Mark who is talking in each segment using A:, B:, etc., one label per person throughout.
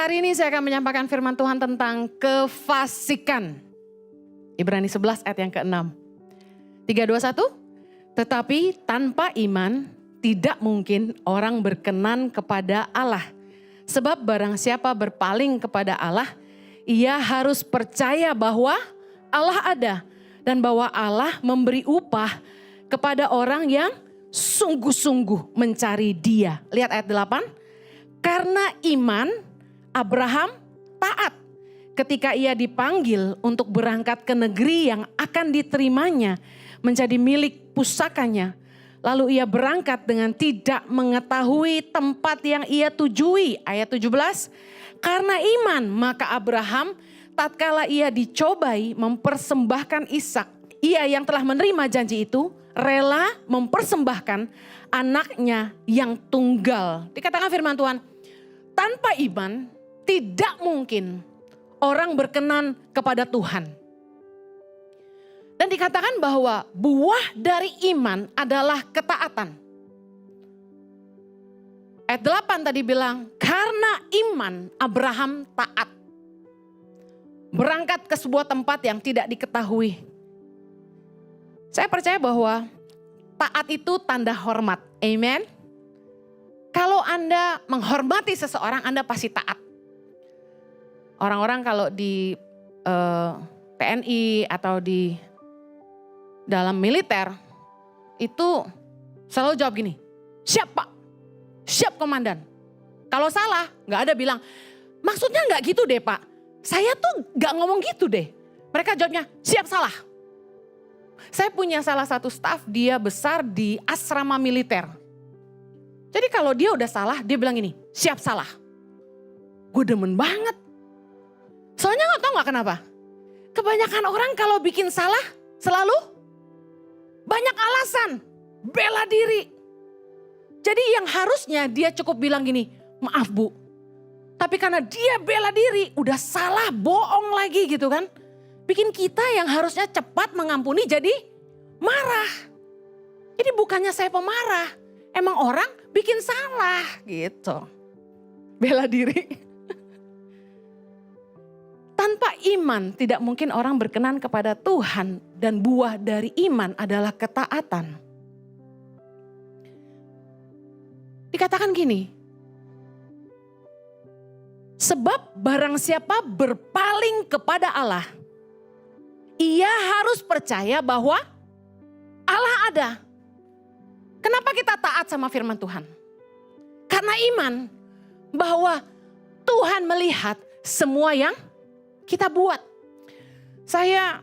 A: Hari ini saya akan menyampaikan firman Tuhan tentang kefasikan. Ibrani 11 ayat yang ke-6. 3, 2, 1. Tetapi tanpa iman tidak mungkin orang berkenan kepada Allah. Sebab barang siapa berpaling kepada Allah, ia harus percaya bahwa Allah ada. Dan bahwa Allah memberi upah kepada orang yang sungguh-sungguh mencari Dia. Lihat ayat 8. Karena iman Abraham taat ketika ia dipanggil untuk berangkat ke negeri yang akan diterimanya menjadi milik pusakanya. Lalu ia berangkat dengan tidak mengetahui tempat yang ia tujui. Ayat 17. Karena iman maka Abraham tatkala ia dicobai mempersembahkan Ishak. Ia yang telah menerima janji itu rela mempersembahkan anaknya yang tunggal. Dikatakan firman Tuhan, tanpa iman tidak mungkin orang berkenan kepada Tuhan. Dan dikatakan bahwa buah dari iman adalah ketaatan. Ayat 8 tadi bilang, karena iman Abraham taat. Berangkat ke sebuah tempat yang tidak diketahui. Saya percaya bahwa taat itu tanda hormat. Amen. Kalau Anda menghormati seseorang, Anda pasti taat. Orang-orang kalau di TNI atau di dalam militer itu selalu jawab gini, siap Pak, siap Komandan. Kalau salah gak ada bilang, maksudnya gak gitu deh Pak, saya tuh gak ngomong gitu deh. Mereka jawabnya, siap salah. Saya punya salah satu staf, dia besar di asrama militer. Jadi kalau dia udah salah, dia bilang gini, siap salah. Gue demen banget. Soalnya gak tau gak kenapa. Kebanyakan orang kalau bikin salah selalu banyak alasan. Bela diri. Jadi yang harusnya dia cukup bilang gini, maaf Bu. Tapi karena dia bela diri udah salah, bohong lagi gitu kan. Bikin kita yang harusnya cepat mengampuni jadi marah. Jadi bukannya saya pemarah. Emang orang bikin salah gitu. Bela diri. Tanpa iman tidak mungkin orang berkenan kepada Tuhan. Dan buah dari iman adalah ketaatan. Dikatakan gini. Sebab barang siapa berpaling kepada Allah. Ia harus percaya bahwa Allah ada. Kenapa kita taat sama firman Tuhan? Karena iman bahwa Tuhan melihat semua yang kita buat. Saya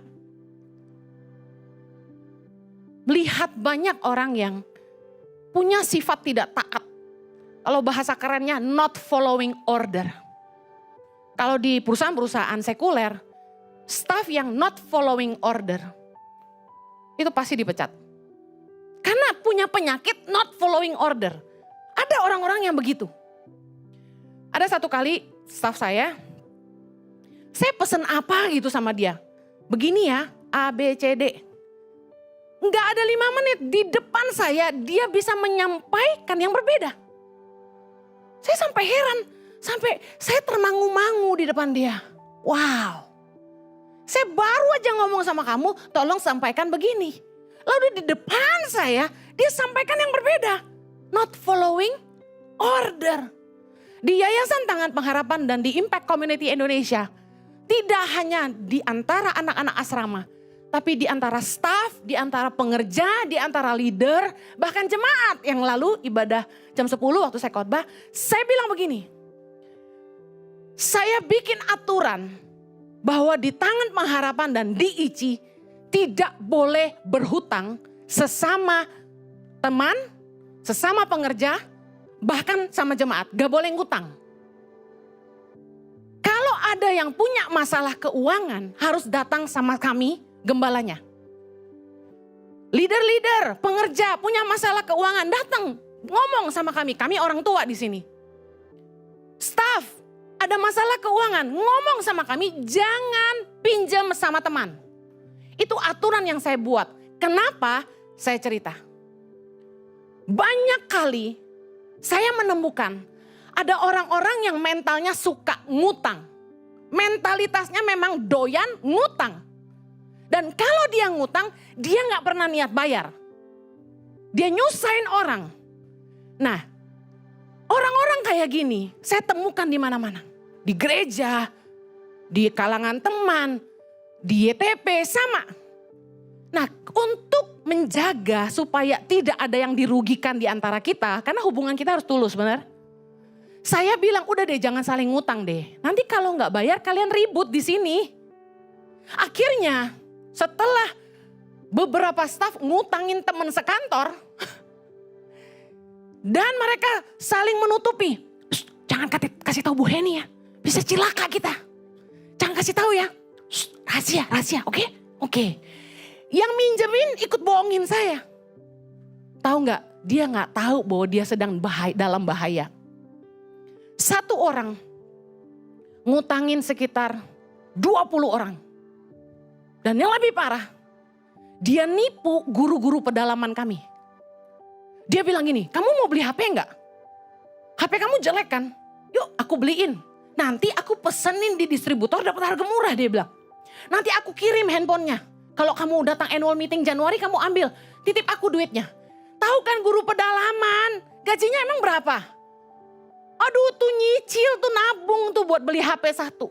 A: melihat banyak orang yang punya sifat tidak taat. Kalau bahasa kerennya not following order. Kalau di perusahaan-perusahaan sekuler, staff yang not following order, itu pasti dipecat. Karena punya penyakit not following order. Ada orang-orang yang begitu. Ada satu kali staff saya pesen apa gitu sama dia. Begini ya, A, B, C, D. Nggak ada 5 menit di depan saya dia bisa menyampaikan yang berbeda. Saya sampai heran, sampai saya termangu-mangu di depan dia. Wow, saya baru aja ngomong sama kamu, tolong sampaikan begini. Lalu di depan saya, dia sampaikan yang berbeda. Not following order. Di Yayasan Tangan Pengharapan dan di Impact Community Indonesia, tidak hanya di antara anak-anak asrama, tapi di antara staf, di antara pengerja, di antara leader, bahkan jemaat yang lalu ibadah jam 10 waktu saya khotbah, saya bilang begini, saya bikin aturan bahwa di Tangan Pengharapan dan di ICI tidak boleh berhutang sesama teman, sesama pengerja, bahkan sama jemaat, gak boleh ngutang. Kalau ada yang punya masalah keuangan harus datang sama kami gembalanya. Leader-leader, pengerja punya masalah keuangan datang ngomong sama kami orang tua di sini. Staff ada masalah keuangan ngomong sama kami, jangan pinjam sama teman. Itu aturan yang saya buat. Kenapa? Saya cerita. Banyak kali saya menemukan Ada orang-orang yang mentalnya suka ngutang. Mentalitasnya memang doyan ngutang. Dan kalau dia ngutang, dia gak pernah niat bayar. Dia nyusahin orang. Nah, orang-orang kayak gini saya temukan di mana-mana. Di gereja, di kalangan teman, di YTP sama. Nah, untuk menjaga supaya tidak ada yang dirugikan di antara kita, karena hubungan kita harus tulus, benar? Saya bilang udah deh jangan saling ngutang deh. Nanti kalau nggak bayar kalian ribut di sini. Akhirnya setelah beberapa staf ngutangin teman sekantor dan mereka saling menutupi. Jangan kasih tahu Bu Heni ya, bisa cilaka kita. Jangan kasih tahu ya. Rahasia, oke. Yang minjemin ikut bohongin saya. Tahu nggak? Dia nggak tahu bahwa dia sedang dalam bahaya. Satu orang ngutangin sekitar 20 orang. Dan yang lebih parah, dia nipu guru-guru pedalaman kami. Dia bilang gini, kamu mau beli HP enggak? HP kamu jelek kan? Yuk aku beliin. Nanti aku pesenin di distributor dapat harga murah, dia bilang. Nanti aku kirim handphonenya. Kalau kamu datang annual meeting Januari kamu ambil. Titip aku duitnya. Tahu kan guru pedalaman, gajinya emang berapa? Aduh tuh nyicil tuh nabung tuh buat beli HP 1.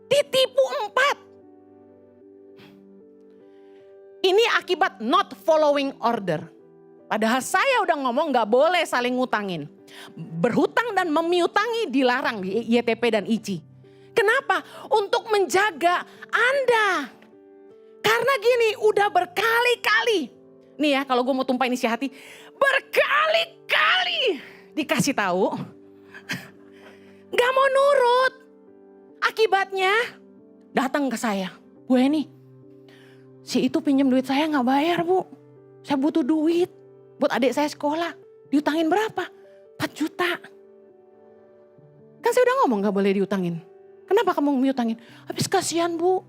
A: Ditipu 4. Ini akibat not following order. Padahal saya udah ngomong gak boleh saling ngutangin. Berhutang dan memiutangi dilarang di YTP dan ICI. Kenapa? Untuk menjaga Anda. Karena gini udah berkali-kali. Nih ya kalau gue mau tumpahin isi hati. Berkali-kali dikasih tahu. Gak mau nurut. Akibatnya datang ke saya. Bu Heni, si itu pinjam duit saya gak bayar Bu. Saya butuh duit. Buat adik saya sekolah. Diutangin berapa? 4 juta. Kan saya udah ngomong gak boleh diutangin. Kenapa kamu miutangin? Habis kasihan Bu.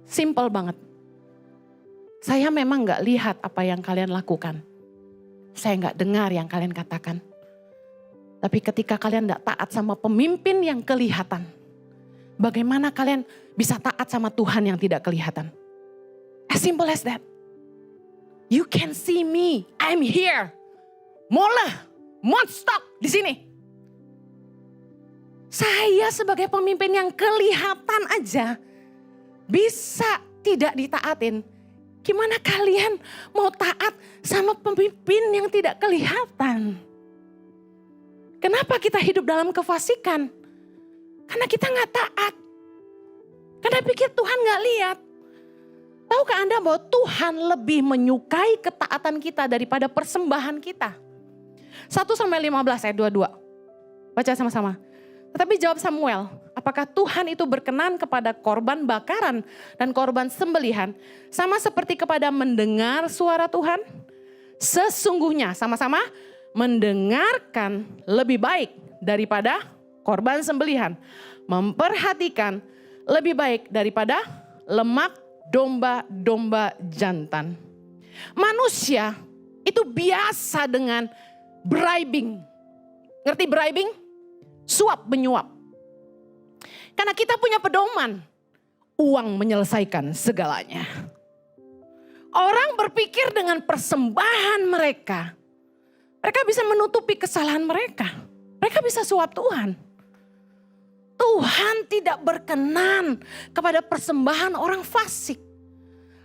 A: Simple banget. Saya memang gak lihat apa yang kalian lakukan. Saya gak dengar yang kalian katakan. Tapi ketika kalian gak taat sama pemimpin yang kelihatan. Bagaimana kalian bisa taat sama Tuhan yang tidak kelihatan? As simple as that. You can see me, I'm here. Mola, monstock di sini. Saya sebagai pemimpin yang kelihatan aja bisa tidak ditaatin. Gimana kalian mau taat sama pemimpin yang tidak kelihatan? Kenapa kita hidup dalam kefasikan? Karena kita gak taat. Karena pikir Tuhan gak lihat. Tahukah Anda bahwa Tuhan lebih menyukai ketaatan kita daripada persembahan kita? 1-15 ayat 22. Baca sama-sama. Tetapi jawab Samuel, apakah Tuhan itu berkenan kepada korban bakaran dan korban sembelihan sama seperti kepada mendengar suara Tuhan? Sesungguhnya sama-sama mendengarkan lebih baik daripada korban sembelihan. Memperhatikan lebih baik daripada lemak domba-domba jantan. Manusia itu biasa dengan bribing. Ngerti bribing? Suap menyuap. Karena kita punya pedoman. Uang menyelesaikan segalanya. Orang berpikir dengan persembahan mereka. Mereka bisa menutupi kesalahan mereka. Mereka bisa suap Tuhan. Tuhan tidak berkenan kepada persembahan orang fasik.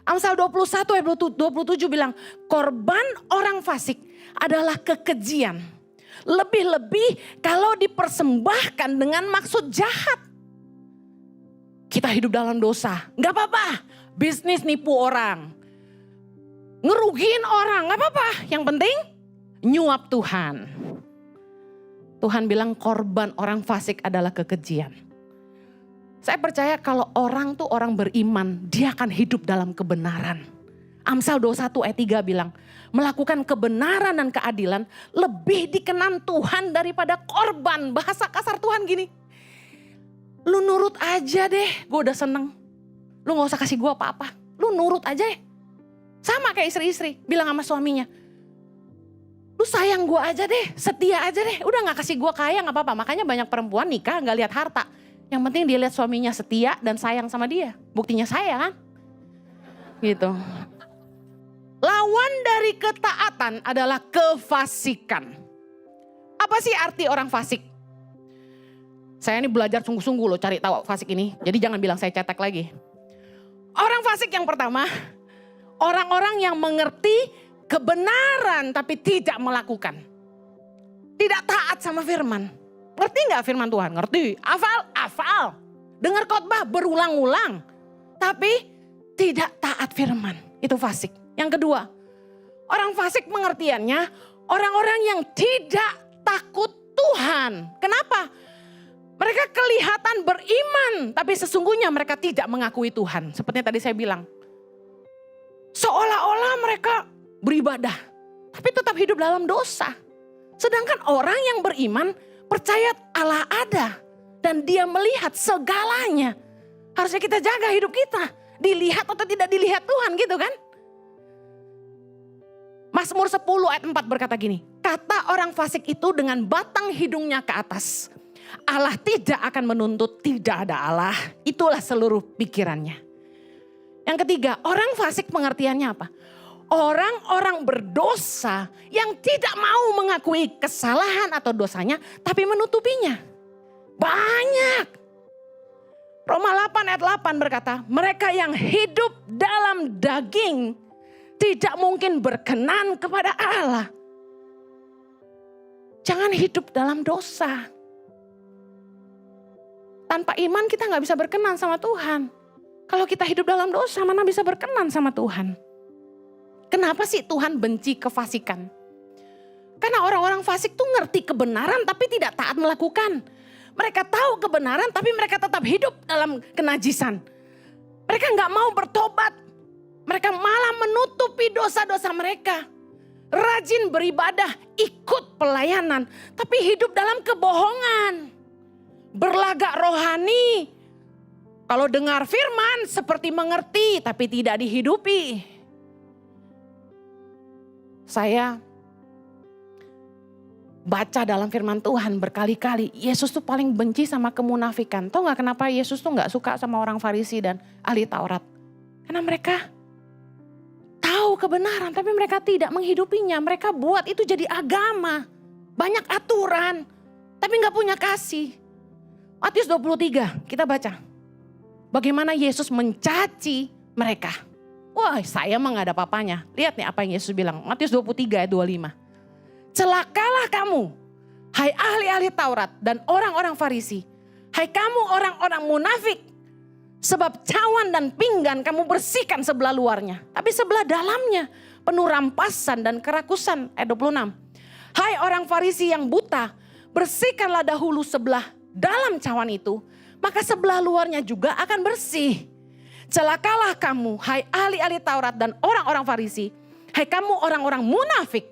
A: Amsal 21 ayat 27 bilang, korban orang fasik adalah kekejian. Lebih-lebih kalau dipersembahkan dengan maksud jahat. Kita hidup dalam dosa, gak apa-apa. Bisnis nipu orang. Ngerugiin orang, gak apa-apa. Yang penting nyuap Tuhan. Tuhan bilang korban orang fasik adalah kekejian. Saya percaya kalau orang tuh orang beriman, dia akan hidup dalam kebenaran. Amsal 21 ayat 3 bilang, melakukan kebenaran dan keadilan lebih dikenan Tuhan daripada korban. Bahasa kasar Tuhan gini, lu nurut aja deh, gue udah seneng. Lu gak usah kasih gue apa-apa, lu nurut aja ya. Sama kayak istri-istri bilang sama suaminya, Lu sayang gue aja deh, setia aja deh. Udah gak kasih gue kaya gak apa-apa. Makanya banyak perempuan nikah gak lihat harta. Yang penting dia lihat suaminya setia dan sayang sama dia. Buktinya saya kan. Gitu. Lawan dari ketaatan adalah kefasikan. Apa sih arti orang fasik? Saya ini belajar sungguh-sungguh loh cari tahu fasik ini. Jadi jangan bilang saya cetek lagi. Orang fasik yang pertama, orang-orang yang mengerti kebenaran tapi tidak melakukan. Tidak taat sama firman. Ngerti gak firman Tuhan? Ngerti. Hafal. Dengar khotbah berulang-ulang. Tapi tidak taat firman. Itu fasik. Yang kedua, orang fasik pengertiannya orang-orang yang tidak takut Tuhan. Kenapa? Mereka kelihatan beriman, tapi sesungguhnya mereka tidak mengakui Tuhan. Seperti tadi saya bilang. Seolah-olah mereka beribadah, tapi tetap hidup dalam dosa. Sedangkan orang yang beriman percaya Allah ada dan dia melihat segalanya. Harusnya kita jaga hidup kita. Dilihat atau tidak dilihat Tuhan gitu kan. Mazmur 10 ayat 4 berkata gini. Kata orang fasik itu dengan batang hidungnya ke atas. Allah tidak akan menuntut, tidak ada Allah. Itulah seluruh pikirannya. Yang ketiga, orang fasik pengertiannya apa? Orang-orang berdosa yang tidak mau mengakui kesalahan atau dosanya tapi menutupinya. Banyak. Roma 8 ayat 8 berkata, mereka yang hidup dalam daging tidak mungkin berkenan kepada Allah. Jangan hidup dalam dosa. Tanpa iman kita gak bisa berkenan sama Tuhan. Kalau kita hidup dalam dosa mana bisa berkenan sama Tuhan. Kenapa sih Tuhan benci kefasikan? Karena orang-orang fasik tuh ngerti kebenaran tapi tidak taat melakukan. Mereka tahu kebenaran tapi mereka tetap hidup dalam kenajisan. Mereka gak mau bertobat. Mereka malah menutupi dosa-dosa mereka. Rajin beribadah, ikut pelayanan. Tapi hidup dalam kebohongan. Berlagak rohani. Kalau dengar firman seperti mengerti tapi tidak dihidupi. Saya baca dalam firman Tuhan berkali-kali. Yesus tuh paling benci sama kemunafikan. Tahu gak kenapa Yesus tuh gak suka sama orang Farisi dan ahli Taurat? Karena mereka tahu kebenaran tapi mereka tidak menghidupinya. Mereka buat itu jadi agama. Banyak aturan tapi gak punya kasih. Matius 23 kita baca. Bagaimana Yesus mencaci mereka. Wah, saya mah gak ada apa-apanya. Lihat nih apa yang Yesus bilang. Matius 23 ayat 25. Celakalah kamu, hai ahli-ahli Taurat dan orang-orang Farisi. Hai kamu orang-orang munafik. Sebab cawan dan pinggan kamu bersihkan sebelah luarnya. Tapi sebelah dalamnya penuh rampasan dan kerakusan. Ayat 26. Hai orang Farisi yang buta. Bersihkanlah dahulu sebelah dalam cawan itu. Maka sebelah luarnya juga akan bersih. Celakalah kamu, hai ahli-ahli Taurat dan orang-orang Farisi. Hai kamu orang-orang munafik.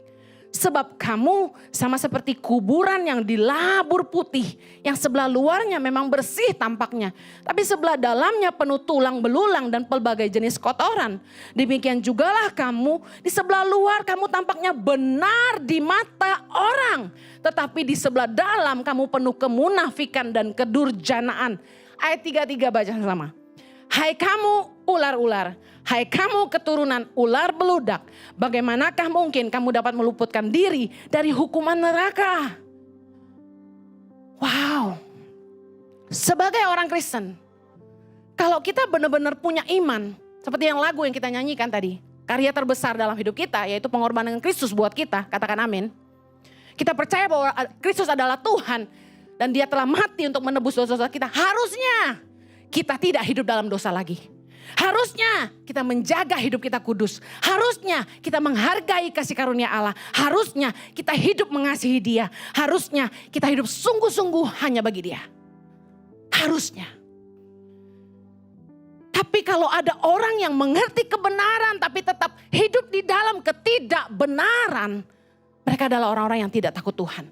A: Sebab kamu sama seperti kuburan yang dilabur putih. Yang sebelah luarnya memang bersih tampaknya. Tapi sebelah dalamnya penuh tulang belulang dan pelbagai jenis kotoran. Demikian jugalah kamu. Di sebelah luar kamu tampaknya benar di mata orang. Tetapi di sebelah dalam kamu penuh kemunafikan dan kedurjanaan. Ayat 33 baca sama. Hai kamu ular-ular, hai kamu keturunan ular beludak, bagaimanakah mungkin kamu dapat meluputkan diri dari hukuman neraka? Wow, sebagai orang Kristen, kalau kita benar-benar punya iman, seperti yang lagu yang kita nyanyikan tadi, karya terbesar dalam hidup kita yaitu pengorbanan Kristus buat kita, katakan amin. Kita percaya bahwa Kristus adalah Tuhan dan dia telah mati untuk menebus dosa-dosa kita, harusnya kita tidak hidup dalam dosa lagi. Harusnya kita menjaga hidup kita kudus. Harusnya kita menghargai kasih karunia Allah. Harusnya kita hidup mengasihi Dia. Harusnya kita hidup sungguh-sungguh hanya bagi Dia. Harusnya. Tapi kalau ada orang yang mengerti kebenaran tapi tetap hidup di dalam ketidakbenaran, mereka adalah orang-orang yang tidak takut Tuhan.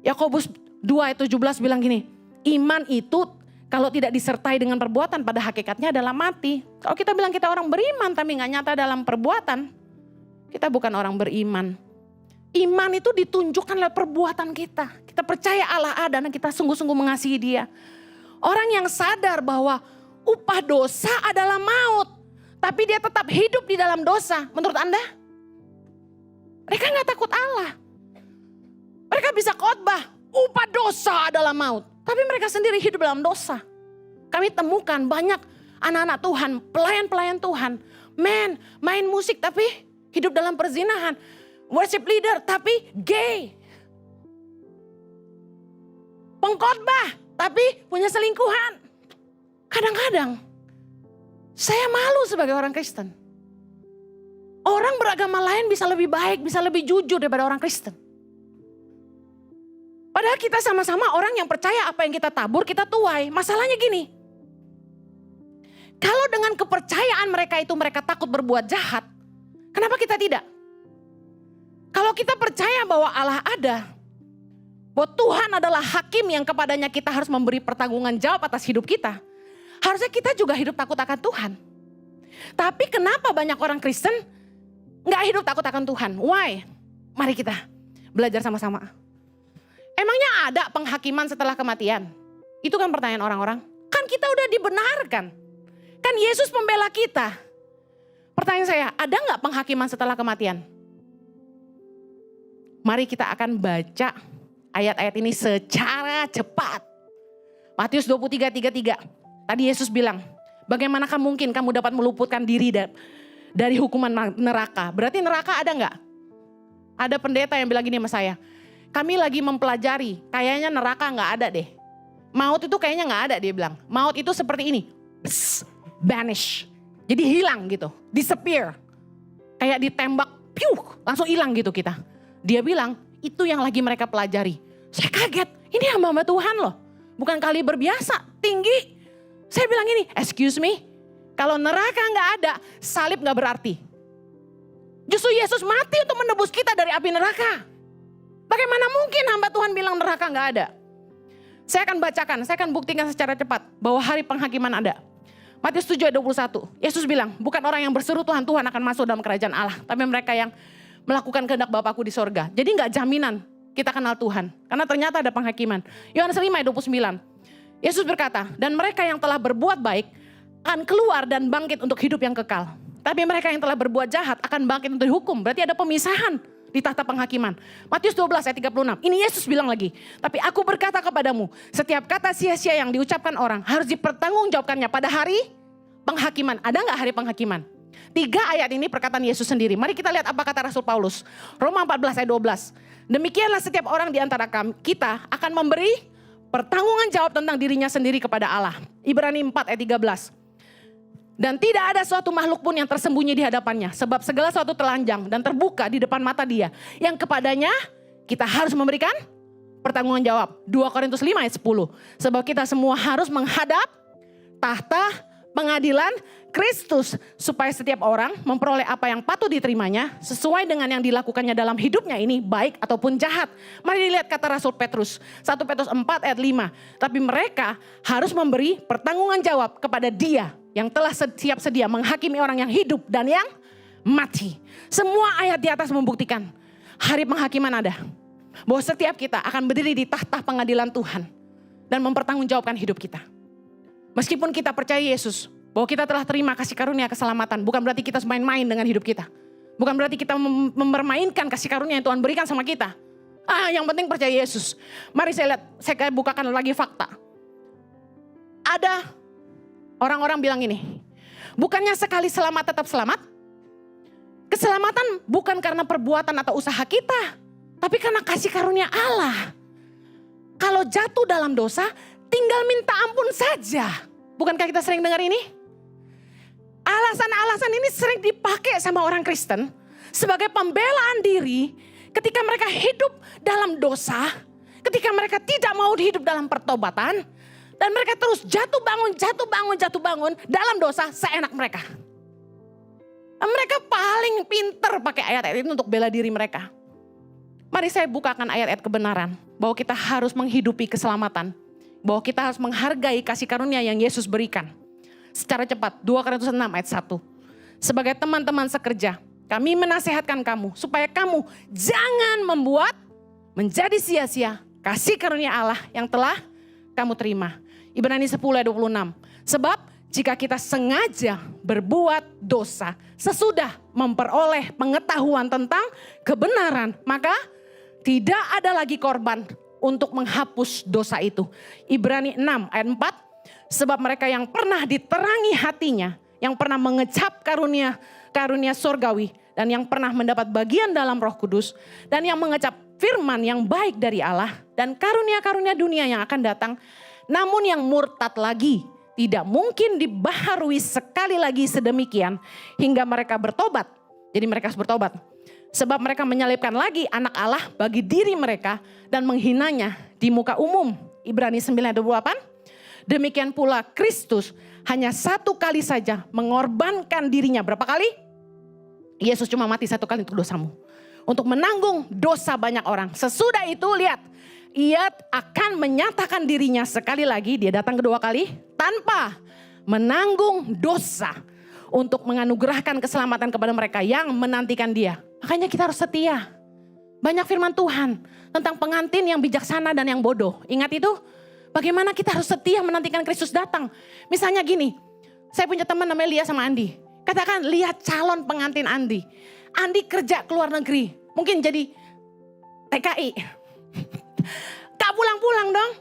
A: Yakobus 2 ayat 17 bilang gini, iman itu kalau tidak disertai dengan perbuatan pada hakikatnya adalah mati. Kalau kita bilang kita orang beriman tapi gak nyata dalam perbuatan, kita bukan orang beriman. Iman itu ditunjukkan oleh perbuatan kita. Kita percaya Allah ada dan kita sungguh-sungguh mengasihi Dia. Orang yang sadar bahwa upah dosa adalah maut, tapi dia tetap hidup di dalam dosa. Menurut Anda? Mereka gak takut Allah. Mereka bisa khotbah, upah dosa adalah maut. Tapi mereka sendiri hidup dalam dosa. Kami temukan banyak anak-anak Tuhan, pelayan-pelayan Tuhan. Main musik tapi hidup dalam perzinahan. Worship leader tapi gay. Pengkhotbah tapi punya selingkuhan. Kadang-kadang saya malu sebagai orang Kristen. Orang beragama lain bisa lebih baik, bisa lebih jujur daripada orang Kristen. Padahal kita sama-sama orang yang percaya apa yang kita tabur, kita tuai. Masalahnya gini, kalau dengan kepercayaan mereka itu mereka takut berbuat jahat, kenapa kita tidak? Kalau kita percaya bahwa Allah ada, bahwa Tuhan adalah hakim yang kepadanya kita harus memberi pertanggungan jawab atas hidup kita, harusnya kita juga hidup takut akan Tuhan. Tapi kenapa banyak orang Kristen gak hidup takut akan Tuhan? Why? Mari kita belajar sama-sama. Emangnya ada penghakiman setelah kematian? Itu kan pertanyaan orang-orang. Kan kita udah dibenarkan. Kan Yesus membela kita. Pertanyaan saya, ada gak penghakiman setelah kematian? Mari kita akan baca ayat-ayat ini secara cepat. Matius 23:33. Tadi Yesus bilang, bagaimanakah mungkin kamu dapat meluputkan diri dari hukuman neraka? Berarti neraka ada gak? Ada pendeta yang bilang gini sama saya, kami lagi mempelajari, kayaknya neraka gak ada deh. Maut itu kayaknya gak ada, dia bilang. Maut itu seperti ini, vanish. Jadi hilang gitu, disappear. Kayak ditembak, piuh, langsung hilang gitu kita. Dia bilang, itu yang lagi mereka pelajari. Saya kaget, ini hamba-hamba Tuhan loh. Bukan kaliber biasa, tinggi. Saya bilang ini, excuse me, kalau neraka gak ada, salib gak berarti. Justru Yesus mati untuk menebus kita dari api neraka. Bagaimana mungkin hamba Tuhan bilang neraka gak ada? Saya akan bacakan, saya akan buktikan secara cepat bahwa hari penghakiman ada. Matius 7:21, Yesus bilang, bukan orang yang berseru Tuhan, Tuhan akan masuk dalam kerajaan Allah. Tapi mereka yang melakukan kehendak Bapakku di sorga. Jadi gak jaminan kita kenal Tuhan. Karena ternyata ada penghakiman. Yohanes 5:29, Yesus berkata, dan mereka yang telah berbuat baik akan keluar dan bangkit untuk hidup yang kekal. Tapi mereka yang telah berbuat jahat akan bangkit untuk dihukum. Berarti ada pemisahan di tahta penghakiman. Matius 12:36. Ini Yesus bilang lagi. Tapi aku berkata kepadamu, setiap kata sia-sia yang diucapkan orang harus dipertanggungjawabkannya pada hari penghakiman. Ada gak hari penghakiman? 3 ayat ini perkataan Yesus sendiri. Mari kita lihat apa kata Rasul Paulus. Roma 14:12. Demikianlah setiap orang di antara kita akan memberi pertanggungan jawab tentang dirinya sendiri kepada Allah. Ibrani 4:13. Dan tidak ada suatu makhluk pun yang tersembunyi di hadapannya. Sebab segala sesuatu telanjang dan terbuka di depan mata Dia. Yang kepadanya kita harus memberikan pertanggungan jawab. 2 Korintus 5:10. Sebab kita semua harus menghadap tahta pengadilan Kristus. Supaya setiap orang memperoleh apa yang patut diterimanya. Sesuai dengan yang dilakukannya dalam hidupnya ini. Baik ataupun jahat. Mari dilihat kata Rasul Petrus. 1 Petrus 4:5. Tapi mereka harus memberi pertanggungan jawab kepada Dia yang telah siap sedia menghakimi orang yang hidup dan yang mati. Semua ayat di atas membuktikan hari penghakiman ada. Bahwa setiap kita akan berdiri di tahta pengadilan Tuhan. Dan mempertanggungjawabkan hidup kita. Meskipun kita percaya Yesus, bahwa kita telah terima kasih karunia keselamatan. Bukan berarti kita main-main dengan hidup kita. Bukan berarti kita mempermainkan kasih karunia yang Tuhan berikan sama kita. Yang penting percaya Yesus. Mari saya bukakan lagi fakta. Ada orang-orang bilang ini, bukannya sekali selamat tetap selamat? Keselamatan bukan karena perbuatan atau usaha kita, tapi karena kasih karunia Allah. Kalau jatuh dalam dosa, tinggal minta ampun saja. Bukankah kita sering dengar ini? Alasan-alasan ini sering dipakai sama orang Kristen sebagai pembelaan diri ketika mereka hidup dalam dosa, ketika mereka tidak mau hidup dalam pertobatan, dan mereka terus jatuh bangun dalam dosa seenak mereka. Mereka paling pinter pakai ayat-ayat itu untuk bela diri mereka. Mari saya bukakan ayat-ayat kebenaran bahwa kita harus menghidupi keselamatan. Bahwa kita harus menghargai kasih karunia yang Yesus berikan. Secara cepat, 2 Korintus 6 ayat 1. Sebagai teman-teman sekerja, kami menasehatkan kamu supaya kamu jangan membuat menjadi sia-sia kasih karunia Allah yang telah kamu terima. Ibrani 10 ayat 26. Sebab jika kita sengaja berbuat dosa sesudah memperoleh pengetahuan tentang kebenaran, maka tidak ada lagi korban untuk menghapus dosa itu. Ibrani 6 ayat 4. Sebab mereka yang pernah diterangi hatinya, yang pernah mengecap karunia surgawi, dan yang pernah mendapat bagian dalam Roh Kudus, dan yang mengecap firman yang baik dari Allah, dan karunia-karunia dunia yang akan datang, namun yang murtad lagi, tidak mungkin dibaharui sekali lagi sedemikian hingga mereka bertobat. Jadi mereka harus bertobat. Sebab mereka menyalibkan lagi anak Allah bagi diri mereka dan menghinanya di muka umum. Ibrani 9:28. Demikian pula Kristus hanya satu kali saja mengorbankan dirinya. Berapa kali? Yesus cuma mati satu kali untuk dosamu. Untuk menanggung dosa banyak orang. Sesudah itu lihat. Ia akan menyatakan dirinya sekali lagi. Dia datang kedua kali. Tanpa menanggung dosa. Untuk menganugerahkan keselamatan kepada mereka yang menantikan dia. Makanya kita harus setia. Banyak firman Tuhan. Tentang pengantin yang bijaksana dan yang bodoh. Ingat itu? Bagaimana kita harus setia menantikan Kristus datang. Misalnya gini. Saya punya teman namanya Lia sama Andi. Katakan lihat calon pengantin Andi. Andi kerja ke luar negeri. Mungkin jadi TKI. Gak pulang-pulang dong.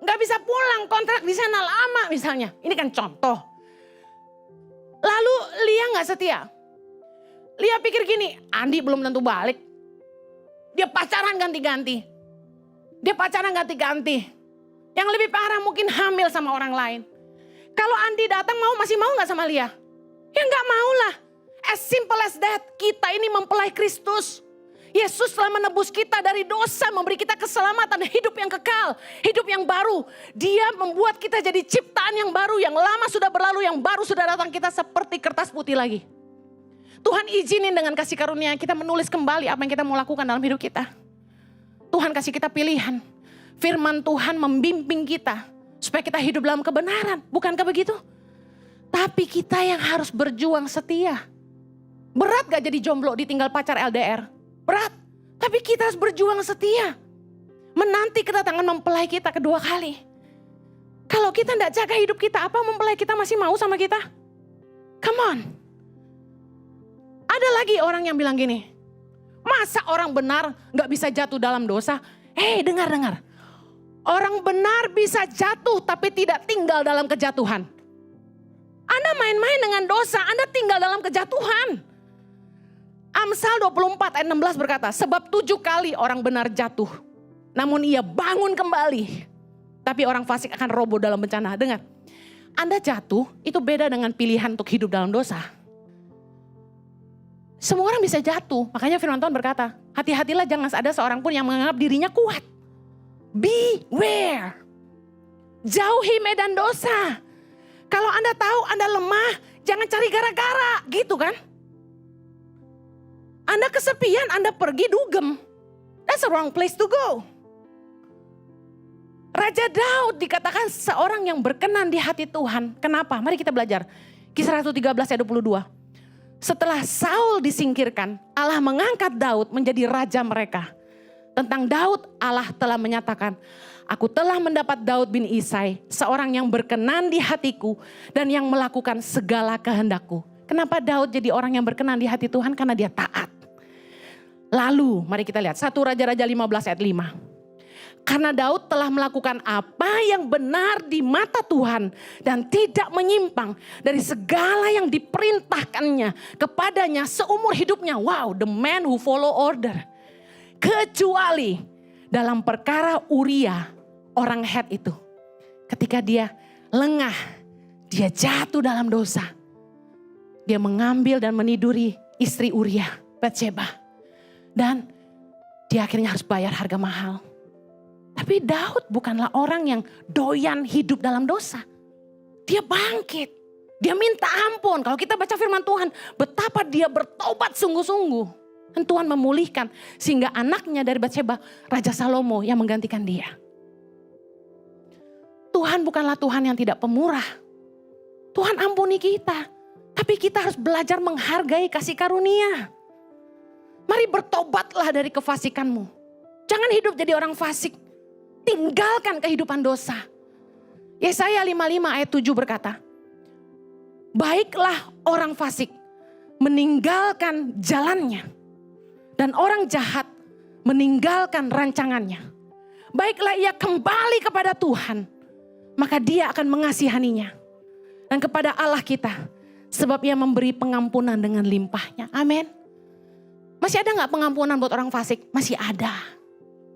A: Gak bisa pulang, kontrak di sana lama misalnya. Ini kan contoh. Lalu Lia gak setia. Lia pikir gini, Andi belum tentu balik. Dia pacaran ganti-ganti. Yang lebih parah mungkin hamil sama orang lain. Kalau Andi datang masih mau gak sama Lia? Ya gak mau lah. As simple as that. Kita ini mempelai Kristus. Yesus telah menebus kita dari dosa, memberi kita keselamatan, hidup yang kekal, hidup yang baru. Dia membuat kita jadi ciptaan yang baru, yang lama sudah berlalu, yang baru sudah datang, kita seperti kertas putih lagi. Tuhan izinin dengan kasih karunia kita menulis kembali apa yang kita mau lakukan dalam hidup kita. Tuhan kasih kita pilihan. Firman Tuhan membimbing kita supaya kita hidup dalam kebenaran. Bukankah begitu? Tapi kita yang harus berjuang setia. Berat gak jadi jomblo ditinggal pacar LDR? Berat. Tapi kita harus berjuang setia. Menanti kedatangan mempelai kita kedua kali. Kalau kita gak jaga hidup kita, apa mempelai kita masih mau sama kita? Come on. Ada lagi orang yang bilang gini. Masa orang benar gak bisa jatuh dalam dosa? Dengar. Orang benar bisa jatuh tapi tidak tinggal dalam kejatuhan. Anda main-main dengan dosa, Anda tinggal dalam kejatuhan. Amsal 24 ayat 16 berkata, sebab 7 kali orang benar jatuh, namun ia bangun kembali. Tapi orang fasik akan roboh dalam bencana. Dengar, Anda jatuh itu beda dengan pilihan untuk hidup dalam dosa. Semua orang bisa jatuh, makanya firman Tuhan berkata, hati-hatilah jangan ada seorang pun yang menganggap dirinya kuat. Beware. Jauhi medan dosa. Kalau Anda tahu Anda lemah, jangan cari gara-gara, gitu kan? Anda kesepian, Anda pergi dugem. That's a wrong place to go. Raja Daud dikatakan seorang yang berkenan di hati Tuhan. Kenapa? Mari kita belajar. Kisah 113 ayat 22. Setelah Saul disingkirkan, Allah mengangkat Daud menjadi raja mereka. Tentang Daud, Allah telah menyatakan, aku telah mendapat Daud bin Isai, seorang yang berkenan di hatiku dan yang melakukan segala kehendakku. Kenapa Daud jadi orang yang berkenan di hati Tuhan? Karena dia taat. Lalu mari kita lihat 1 Raja-Raja 15 ayat 5. Karena Daud telah melakukan apa yang benar di mata Tuhan dan tidak menyimpang dari segala yang diperintahkannya kepadanya seumur hidupnya. Wow, the man who follow order. Kecuali dalam perkara Uria, orang Het itu. Ketika dia lengah, dia jatuh dalam dosa. Dia mengambil dan meniduri istri Uria, Batsheba. Dan dia akhirnya harus bayar harga mahal. Tapi Daud bukanlah orang yang doyan hidup dalam dosa. Dia bangkit. Dia minta ampun. Kalau kita baca firman Tuhan, betapa dia bertobat sungguh-sungguh. Dan Tuhan memulihkan sehingga anaknya dari Batsheba, Raja Salomo yang menggantikan dia. Tuhan bukanlah Tuhan yang tidak pemurah. Tuhan ampuni kita. Tapi kita harus belajar menghargai kasih karunia. Mari bertobatlah dari kefasikanmu. Jangan hidup jadi orang fasik. Tinggalkan kehidupan dosa. Yesaya 55 ayat 7 berkata, baiklah orang fasik meninggalkan jalannya, dan orang jahat meninggalkan rancangannya. Baiklah ia kembali kepada Tuhan, maka dia akan mengasihaninya. Dan kepada Allah kita, sebab ia memberi pengampunan dengan limpahnya. Amin. Masih ada gak pengampunan buat orang fasik? Masih ada.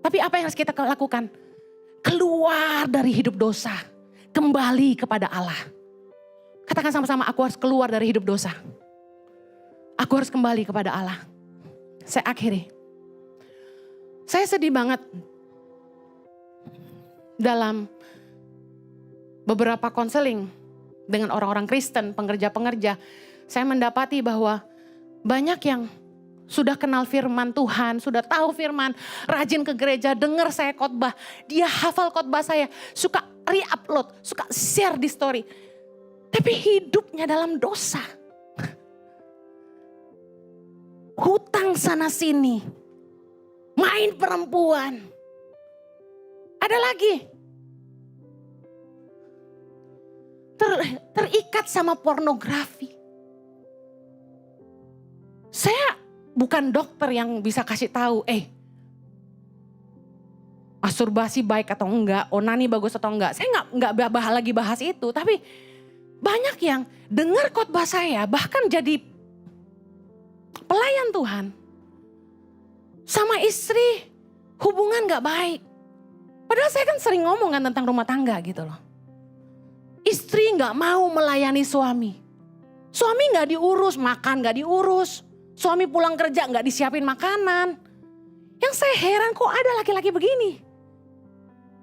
A: Tapi apa yang harus kita lakukan? Keluar dari hidup dosa. Kembali kepada Allah. Katakan sama-sama, aku harus keluar dari hidup dosa. Aku harus kembali kepada Allah. Saya akhiri. Saya sedih banget dalam beberapa konseling dengan orang-orang Kristen, pengerja-pengerja. Saya mendapati bahwa banyak yang sudah kenal firman Tuhan, sudah tahu firman, rajin ke gereja, dengar saya khotbah, dia hafal khotbah saya, suka re-upload, suka share di story. Tapi hidupnya dalam dosa. Hutang sana sini, main perempuan. Ada lagi. Terikat sama pornografi. Saya bukan dokter yang bisa kasih tahu, masturbasi baik atau enggak, onani bagus atau enggak. Saya nggak lagi bahas itu, tapi banyak yang dengar khotbah saya bahkan jadi pelayan Tuhan. Sama istri hubungan nggak baik. Padahal saya kan sering ngomong kan tentang rumah tangga gitu loh. Istri nggak mau melayani suami. Suami nggak diurus, makan nggak diurus. Suami pulang kerja nggak disiapin makanan. Yang saya heran kok ada laki-laki begini.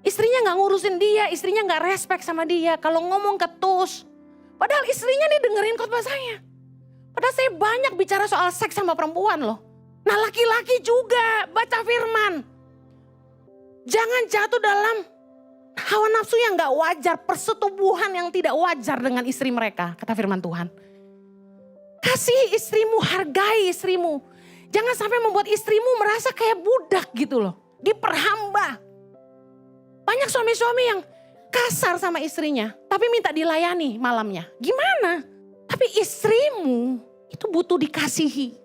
A: Istrinya nggak ngurusin dia, istrinya nggak respect sama dia. Kalau ngomong ketus. Padahal istrinya nih dengerin khotbah saya. Padahal saya banyak bicara soal seks sama perempuan loh. Nah laki-laki juga baca firman. Jangan jatuh dalam hawa nafsu yang gak wajar, persetubuhan yang tidak wajar dengan istri mereka, kata firman Tuhan. Kasih istrimu, hargai istrimu. Jangan sampai membuat istrimu merasa kayak budak gitu loh, diperhamba. Banyak suami-suami yang kasar sama istrinya, tapi minta dilayani malamnya. Gimana? Tapi istrimu itu butuh dikasihi.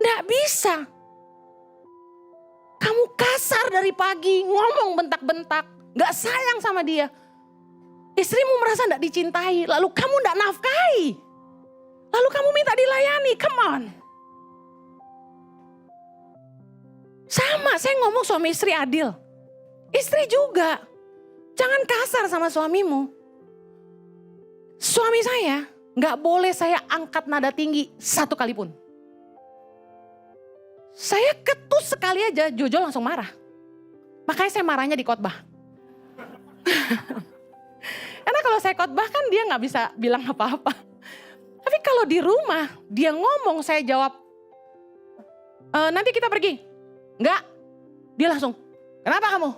A: Gak bisa. Kamu kasar dari pagi, ngomong bentak-bentak, gak sayang sama dia. Istrimu merasa gak dicintai, lalu kamu gak nafkahi. Lalu kamu minta dilayani, come on. Sama, saya ngomong suami istri adil. Istri juga, jangan kasar sama suamimu. Suami saya gak boleh saya angkat nada tinggi satu kali pun. Saya ketus sekali aja, Jojo langsung marah. Makanya saya marahnya di khotbah. Karena kalau saya khotbah kan dia gak bisa bilang apa-apa. Tapi kalau di rumah dia ngomong, saya jawab, nanti kita pergi. Enggak, dia langsung, kenapa kamu?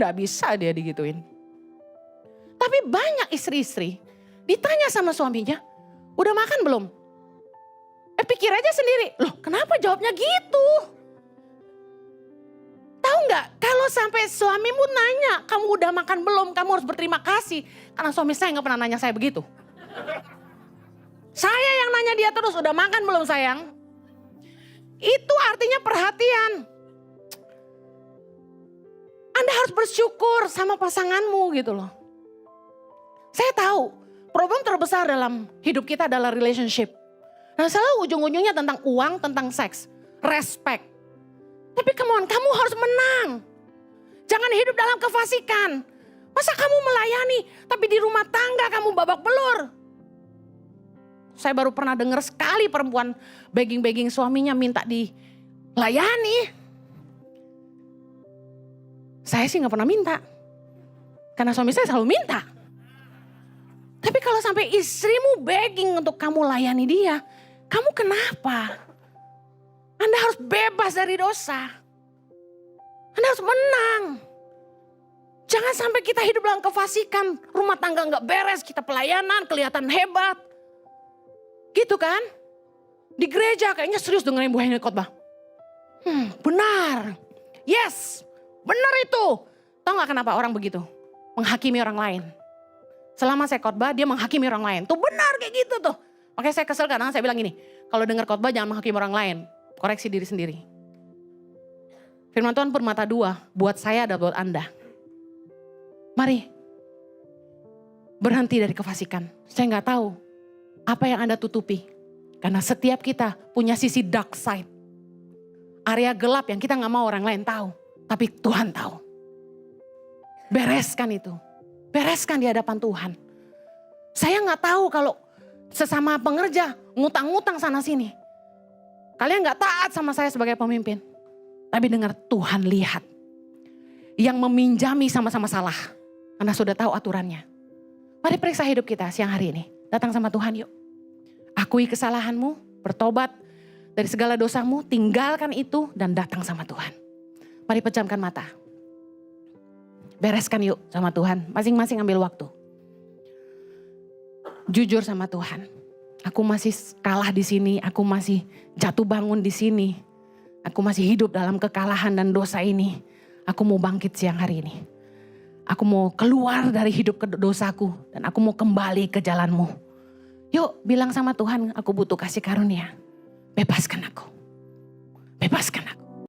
A: Gak bisa dia digituin. Tapi banyak istri-istri ditanya sama suaminya, udah makan belum? Pikir aja sendiri, loh kenapa jawabnya gitu? Tahu nggak? Kalau sampai suamimu nanya, kamu udah makan belum? Kamu harus berterima kasih. Karena suami saya nggak pernah nanya saya begitu. Saya yang nanya dia terus, udah makan belum sayang? Itu artinya perhatian. Anda harus bersyukur sama pasanganmu gitu loh. Saya tahu, problem terbesar dalam hidup kita adalah relationship. Nah selalu ujung-ujungnya tentang uang, tentang seks, respect. Tapi come on, kamu harus menang. Jangan hidup dalam kefasikan. Masa kamu melayani, tapi di rumah tangga kamu babak belur. Saya baru pernah dengar sekali perempuan begging-begging suaminya minta dilayani. Saya sih gak pernah minta. Karena suami saya selalu minta. Tapi kalau sampai istrimu begging untuk kamu layani dia, kamu kenapa? Anda harus bebas dari dosa. Anda harus menang. Jangan sampai kita hidup dalam kefasikan, rumah tangga gak beres, kita pelayanan, kelihatan hebat. Gitu kan? Di gereja kayaknya serius dengerin Bu Henny khotbah. Benar. Yes, benar itu. Tahu gak kenapa orang begitu? Menghakimi orang lain. Selama saya khotbah dia menghakimi orang lain. Tuh benar kayak gitu tuh. Makanya saya kesel kadang saya bilang gini. Kalau dengar khotbah jangan menghakimi orang lain. Koreksi diri sendiri. Firman Tuhan permata dua. Buat saya dan buat Anda. Mari. Berhenti dari kefasikan. Saya gak tahu. Apa yang Anda tutupi. Karena setiap kita punya sisi dark side. Area gelap yang kita gak mau orang lain tahu. Tapi Tuhan tahu. Bereskan itu. Bereskan di hadapan Tuhan. Saya gak tahu kalau sesama pengerja ngutang-ngutang sana sini. Kalian gak taat sama saya sebagai pemimpin. Tapi dengar Tuhan lihat. Yang meminjami sama-sama salah. Karena sudah tahu aturannya. Mari periksa hidup kita siang hari ini. Datang sama Tuhan yuk. Akui kesalahanmu, bertobat dari segala dosamu, tinggalkan itu dan datang sama Tuhan. Mari pejamkan mata. Bereskan yuk sama Tuhan, masing-masing ambil waktu. Jujur sama Tuhan. Aku masih kalah di sini, aku masih jatuh bangun di sini. Aku masih hidup dalam kekalahan dan dosa ini. Aku mau bangkit siang hari ini. Aku mau keluar dari hidup dosaku dan aku mau kembali ke jalanmu. Yuk bilang sama Tuhan, aku butuh kasih karunia. Bebaskan aku. Bebaskan